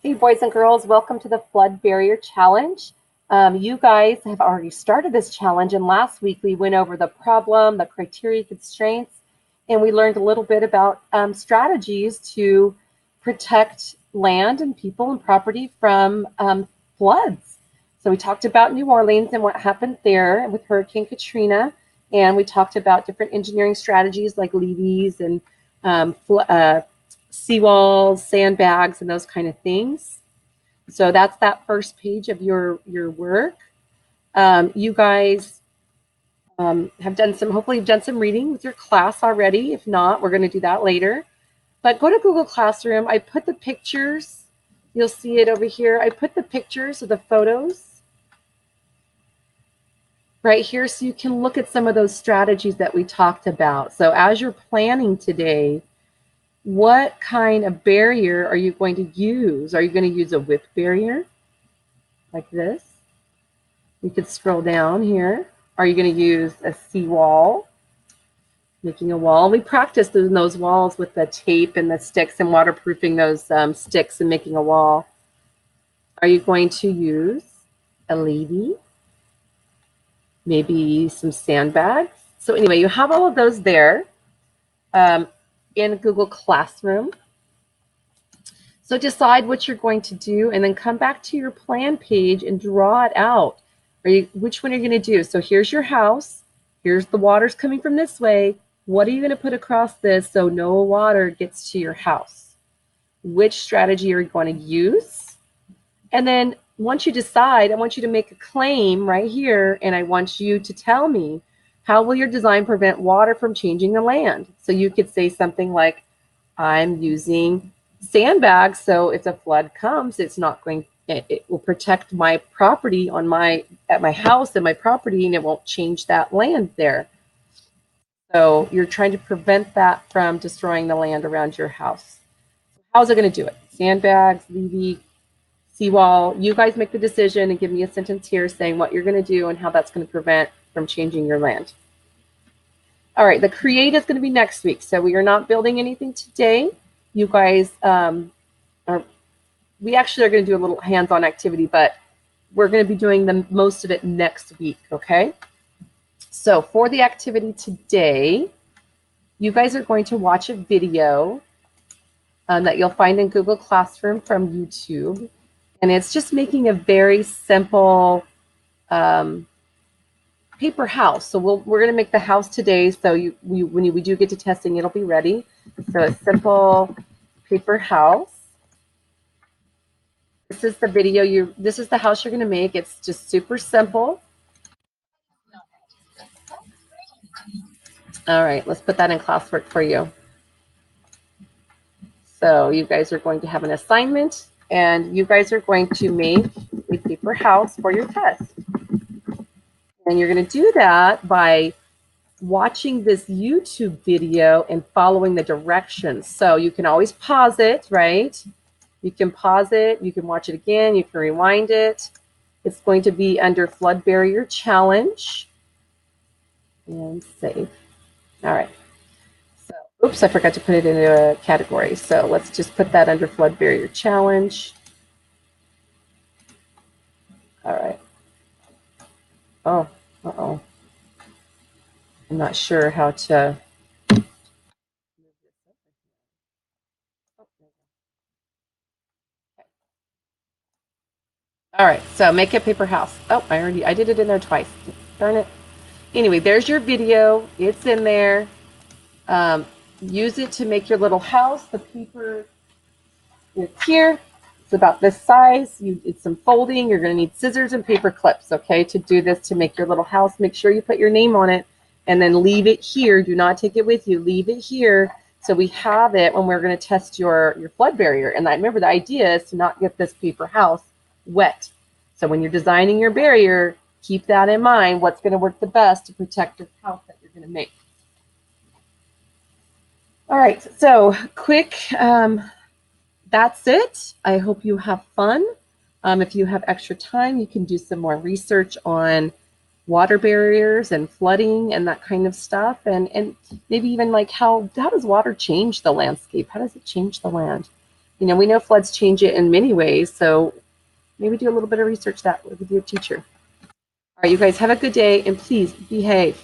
Hey, boys and girls, welcome to the Flood Barrier Challenge. You guys have already started this challenge, and last week we went over the problem, the criteria, constraints, and we learned a little bit about strategies to protect land and people and property from floods. So we talked about New Orleans and what happened there with Hurricane Katrina, and we talked about different engineering strategies like levees and seawalls, sandbags, and those kind of things. So that's that first page of your work. You guys have done some, hopefully you've done some reading with your class already. If not, we're going to do that later. But go to Google Classroom. I put the pictures. You'll see it over here. I put the pictures of the photos right here so you can look at some of those strategies that we talked about. So as you're planning today, what kind of barrier are you going to use? Are you going to use a whip barrier like this? You could scroll down here. Are you going to use a seawall? Making a wall. We practiced in those walls with the tape and the sticks and waterproofing those sticks and making a wall. Are you going to use a levee? Maybe some sandbags? So anyway, you have all of those there in Google Classroom. So decide what you're going to do and then come back to your plan page and draw it out. Which one are you going to do? So here's your house. Here's the water's coming from this way. What are you going to put across this so no water gets to your house? Which strategy are you going to use? And then once you decide, I want you to make a claim right here, and I want you to tell me, how will your design prevent water from changing the land? So you could say something like, I'm using sandbags, so if a flood comes, it's not going, it will protect my property at my house and my property, and it won't change that land there. So you're trying to prevent that from destroying the land around your house. How's it going to do it? Sandbags, levee, seawall. You guys make the decision and give me a sentence here saying what you're going to do and how that's going to prevent from changing your land. All right, the create is going to be next week. So we are not building anything today. You guys we actually are going to do a little hands-on activity, but we're going to be doing most of it next week, okay? So for the activity today, you guys are going to watch a video that you'll find in Google Classroom from YouTube. And it's just making a very simple paper house. So we're going to make the house today. So when we do get to testing, it'll be ready. So a simple paper house. This is the video this is the house you're going to make. It's just super simple. All right, let's put that in classwork for you. So you guys are going to have an assignment, and you guys are going to make a paper house for your test. And you're going to do that by watching this YouTube video and following the directions. So you can always pause it, right? You can pause it, you can watch it again, you can rewind it. It's going to be under Flood Barrier Challenge. And save. All right. So, oops, I forgot to put it into a category. So let's just put that under Flood Barrier Challenge. All right. Oh, uh-oh. I'm not sure how to. All right, so make a paper house. Oh, I did it in there twice. Darn it. Anyway, there's your video. It's in there. Use it to make your little house. The paper is here. It's about this size. It's some folding. You're going to need scissors and paper clips, okay, to do this, to make your little house. Make sure you put your name on it and then leave it here. Do not take it with you. Leave it here so we have it when we're going to test your flood barrier. And remember, the idea is to not get this paper house wet. So when you're designing your barrier, keep that in mind, what's going to work the best to protect your house that you're going to make. All right, so quick, that's it. I hope you have fun. If you have extra time, you can do some more research on water barriers and flooding and that kind of stuff. And maybe even like how does water change the landscape? How does it change the land? You know, we know floods change it in many ways, so maybe do a little bit of research that with your teacher. All right, you guys have a good day, and please behave.